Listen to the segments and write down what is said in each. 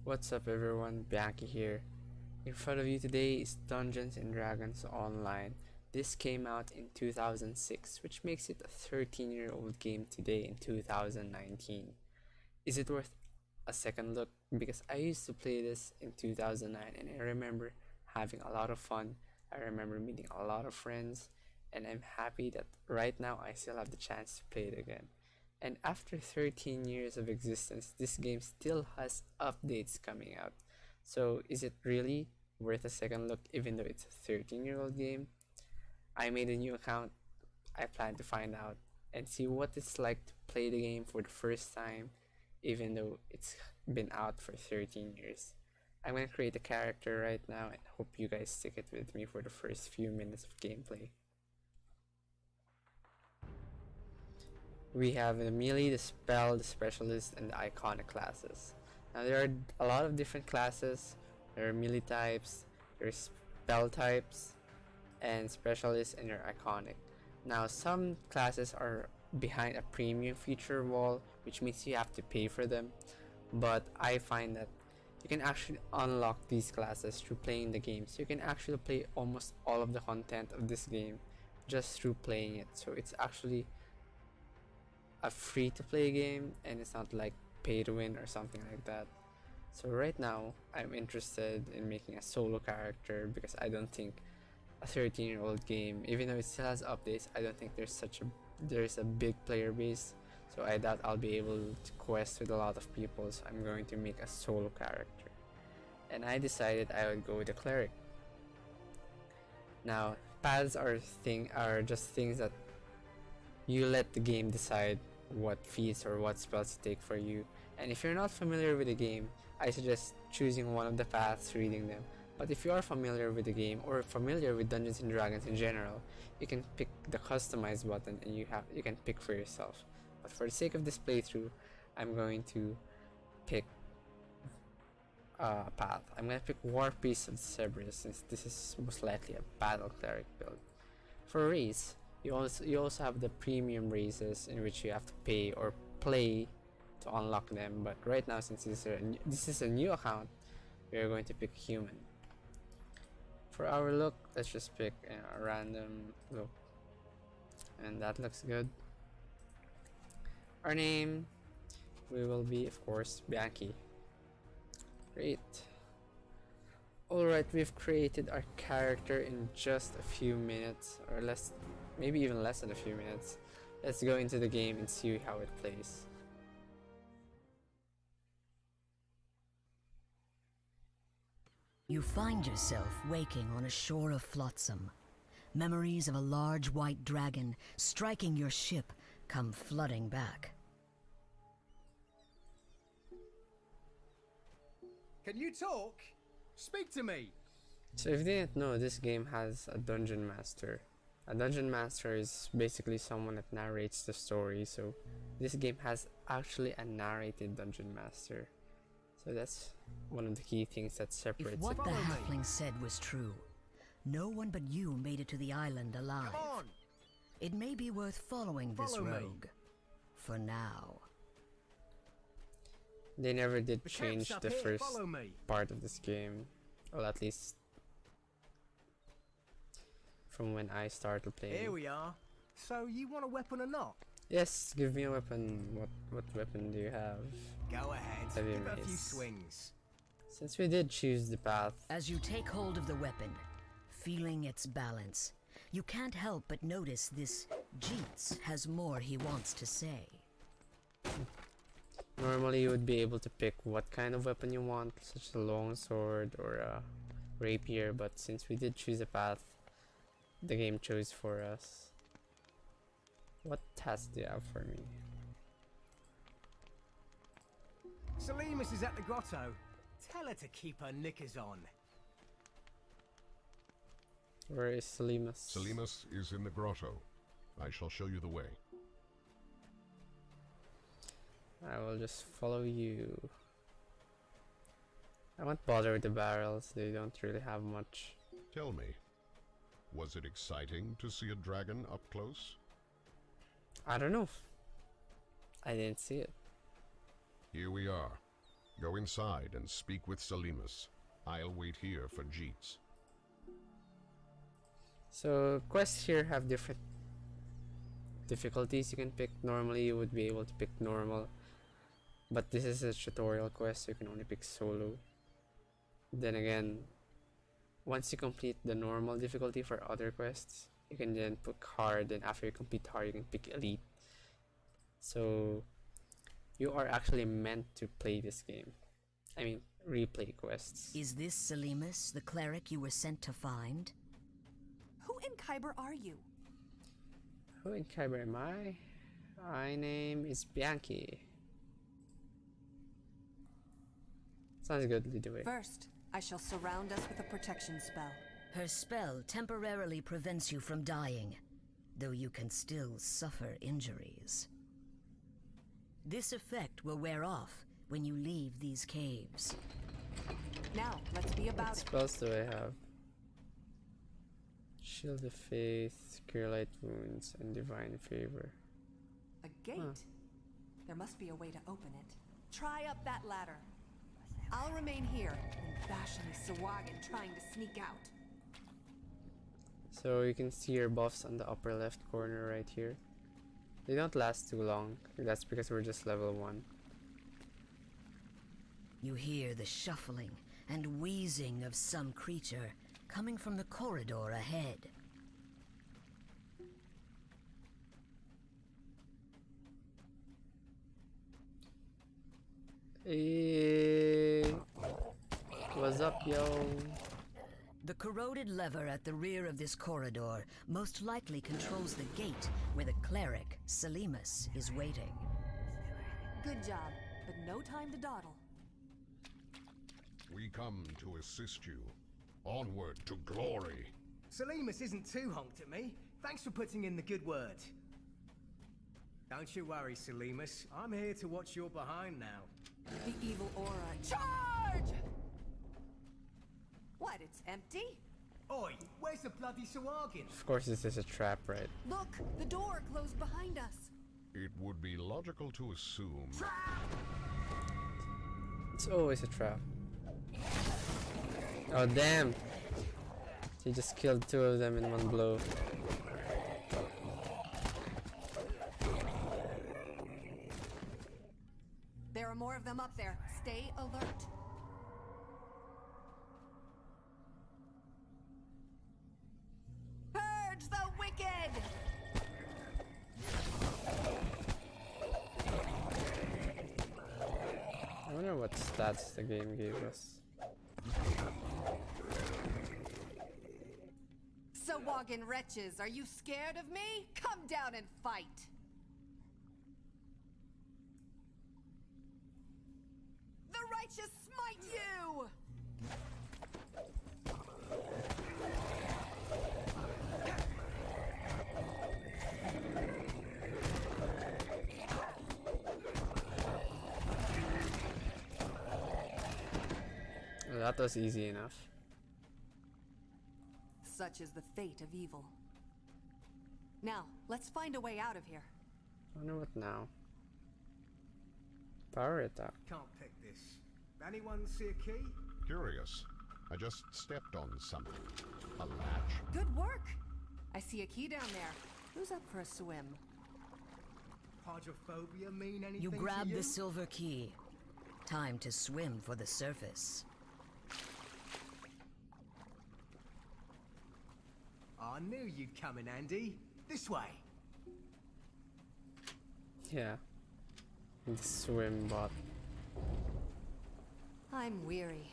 What's up everyone, Bianchi here. In front of you today is Dungeons and Dragons Online. This came out in 2006, which makes it a 13-year-old game today in 2019. Is it worth a second look? Because I used to play this in 2009 and I remember having a lot of fun. I remember meeting a lot of friends, and I'm happy that right now I still have the chance to play it again. And after 13 years of existence, this game still has updates coming out. So is it really worth a second look even though it's a 13-year-old game? I made a new account. I plan to find out and see what it's like to play the game for the first time even though it's been out for 13 years. I'm gonna create a character right now and hope you guys stick it with me for the first few minutes of gameplay. We have the melee, the spell, the specialist, and the iconic classes. Now there are a lot of different classes. There are melee types, there's spell types, and specialists, and your iconic. Now some classes are behind a premium feature wall, which means you have to pay for them. But I find that you can actually unlock these classes through playing the game. So you can actually play almost all of the content of this game just through playing it. So it's actually a free to play game and it's not like pay to win or something like that. So right now I'm interested in making a solo character because I don't think a 13-year-old game, even though it still has updates, I don't think there's a big player base, so I doubt I'll be able to quest with a lot of people. So I'm going to make a solo character, and I decided I would go with a cleric. Now paths are just things that you let the game decide what feats or what spells to take for you. And if you're not familiar with the game, I suggest choosing one of the paths, reading them. But if you are familiar with the game or familiar with Dungeons and Dragons in general, you can pick the customize button and you can pick for yourself. But for the sake of this playthrough, I'm going to pick a path. I'm going to pick War Priest of Cerberus, since this is most likely a battle cleric build. For race, you also have the premium races in which you have to pay or play to unlock them. But right now, since this is a new account, we are going to pick human. For our look, let's just pick a random look, and that looks good. Our name, we will be, of course, Bianchi. Great. Alright, we've created our character in just a few minutes, or less, maybe even less than a few minutes. Let's go into the game and see how it plays. You find yourself waking on a shore of flotsam. Memories of a large white dragon striking your ship come flooding back. Can you talk? Speak to me! So if you didn't know, this game has a dungeon master. A dungeon master is basically someone that narrates the story, so this game has actually a narrated dungeon master. So that's one of the key things that separates If what it. the halfling said was true, no one but you made it to the island alive. Come on! It may be worth following this Follow me. rogue. For now. They never did The change camp's up the here, first follow me. part of this game. Well, at least from when I started playing. Here we are. So you want a weapon or not? Yes, give me a weapon. What weapon do you have? Go ahead. Heavy Give it a few mace. swings. Since we did choose the path, As you take hold of the weapon, feeling its balance, you can't help but notice this Jeets has more he wants to say. normally you would be able to pick what kind of weapon you want, such as a long sword or a rapier, but since we did choose a path, the game chose for us. What task do you have for me? Salimus is at the grotto. Tell her to keep her knickers on. Where is Salimus? Salimus is in the grotto. I shall show you the way. I will just follow you. I won't bother with the barrels, they don't really have much. Tell me, was it exciting to see a dragon up close? I don't know. I didn't see it. Here we are. Go inside and speak with Selimus. I'll wait here for Jeets. So quests here have different difficulties you can pick. Normally you would be able to pick normal, but this is a tutorial quest, so you can only pick solo. Then again, once you complete the normal difficulty for other quests, you can then pick hard, and after you complete hard you can pick elite. So you are actually meant to play this game. I mean, replay quests. Is this Selimus, the cleric you were sent to find? Who in Kyber are you? Who in Kyber am I? My name is Bianchi. Sounds good, lead the way. First, I shall surround us with a protection spell. Her spell temporarily prevents you from dying, though you can still suffer injuries. This effect will wear off when you leave these caves. Now, let's be What about it. spells do I have? Shield of Faith, Cure Light Wounds, and Divine Favor. A gate? There must be a way to open it. Try up that ladder. I'll remain here and bash any Sawagan trying to sneak out. So you can see your buffs on the upper left corner right here. They don't last too long. That's because we're just level 1. You hear the shuffling and wheezing of some creature coming from the corridor ahead. Hey, what's up, yo? The corroded lever at the rear of this corridor most likely controls the gate where the cleric, Selimus, is waiting. Good job, but no time to dawdle. We come to assist you. Onward to glory. Selimus isn't too honked at me. Thanks for putting in the good word. Don't you worry, Selimus. I'm here to watch your behind now. The evil aura. Charge! What, it's empty? Oi, where's the bloody Sawagan? Of course, this is a trap, right? Look, the door closed behind us. It would be logical to assume. It's always a trap. Oh, damn! He just killed 2 of them in one blow. There are more of them up there. Stay alert. Purge the wicked! I wonder what stats the game gave us. Sawagan wretches, are you scared of me? Come down and fight! The righteous smite you! Well, that was easy enough. Such is the fate of evil. Now, let's find a way out of here. I wonder what now. Power attack. Can't pick this. Anyone see a key? Curious. I just stepped on something. A latch. Good work! I see a key down there. Who's up for a swim? Hydrophobia mean anything You to grab you? the silver key. Time to swim for the surface. I knew you'd come in, Andy. This way. Yeah. The swim bot. I'm weary.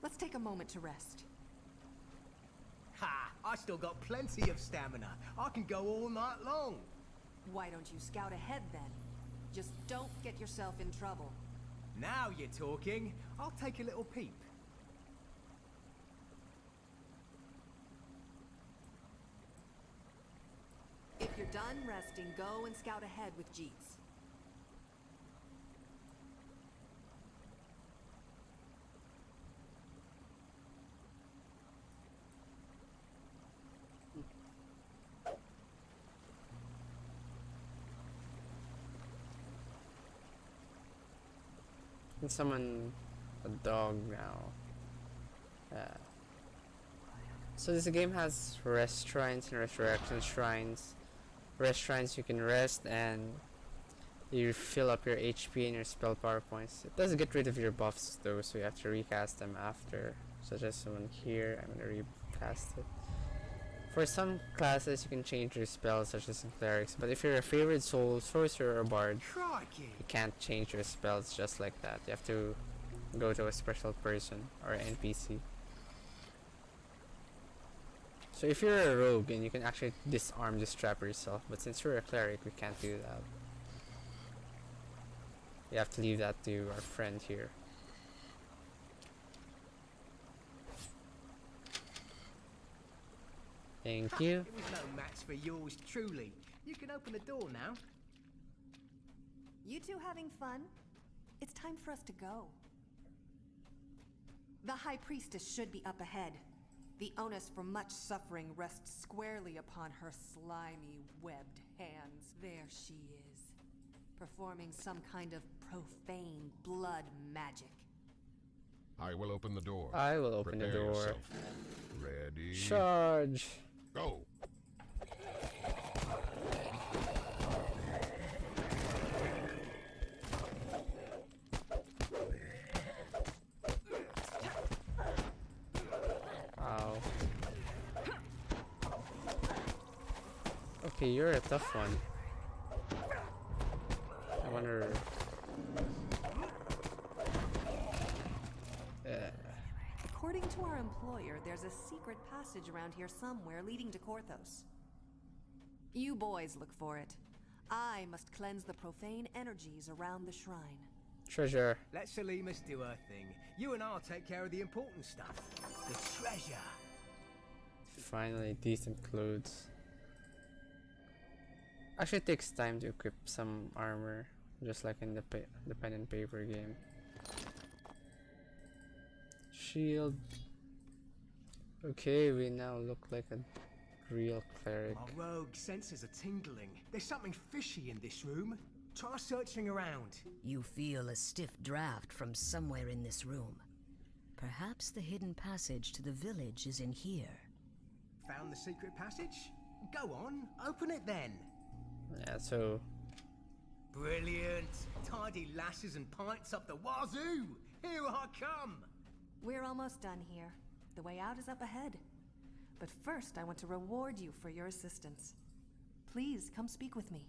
Let's take a moment to rest. Ha! I still got plenty of stamina. I can go all night long. Why don't you scout ahead then? Just don't get yourself in trouble. Now you're talking. I'll take a little peep. If you're done resting, go and scout ahead with Jeets. can summon a dog now. So this game has rest shrines and resurrection shrines. Rest shrines, you can rest and you fill up your HP and your spell power points. It does get rid of your buffs though, so you have to recast them after, such as one here. I'm gonna recast it. For some classes you can change your spells, such as in clerics, but if you're a favorite soul, sorcerer, or bard, Crikey! you can't change your spells just like that. You have to go to a special person or NPC. So if you're a rogue, and you can actually disarm this trap yourself, but since you're a cleric, we can't do that. You have to leave that to our friend here. Thank you. It was no match for yours, truly. You can open the door now. You two having fun? It's time for us to go. The High Priestess should be up ahead. The onus for much suffering rests squarely upon her slimy, webbed hands. There she is, performing some kind of profane blood magic. I will open the door. I will open the Prepare door. yourself. Ready? Charge! Go! Ow. Okay, you're a tough one. I wonder... According to our employer, there's a secret passage around here somewhere leading to Korthos. You boys look for it. I must cleanse the profane energies around the shrine. treasure. Let Selimus do her thing. You and I'll take care of the important stuff. The treasure. Finally, decent clothes. Actually, it takes time to equip some armor, just like in the pen and paper game. Shield. Okay, we now look like a real cleric. My rogue senses are tingling. There's something fishy in this room. Try searching around. You feel a stiff draft from somewhere in this room. Perhaps the hidden passage to the village is in here. Found the secret passage? Go on, open it then. Yeah, so Brilliant. Tidy lasses and pints up the wazoo. Here I come. We're almost done here. The way out is up ahead. But first, I want to reward you for your assistance. Please, come speak with me.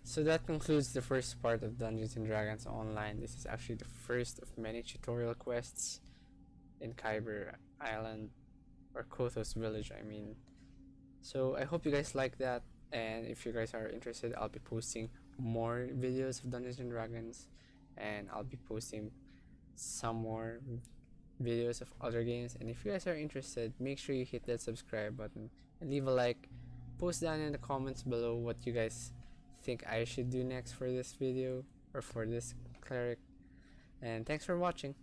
So that concludes the first part of Dungeons and Dragons Online. This is actually the first of many tutorial quests in Kyber Island, or Kothos Village, I mean. So I hope you guys like that, and if you guys are interested, I'll be posting more videos of Dungeons and Dragons, and I'll be posting some more videos of other games. And if you guys are interested, make sure you hit that subscribe button and leave a like. Post down in the comments below what you guys think I should do next for this video or for this cleric, and thanks for watching.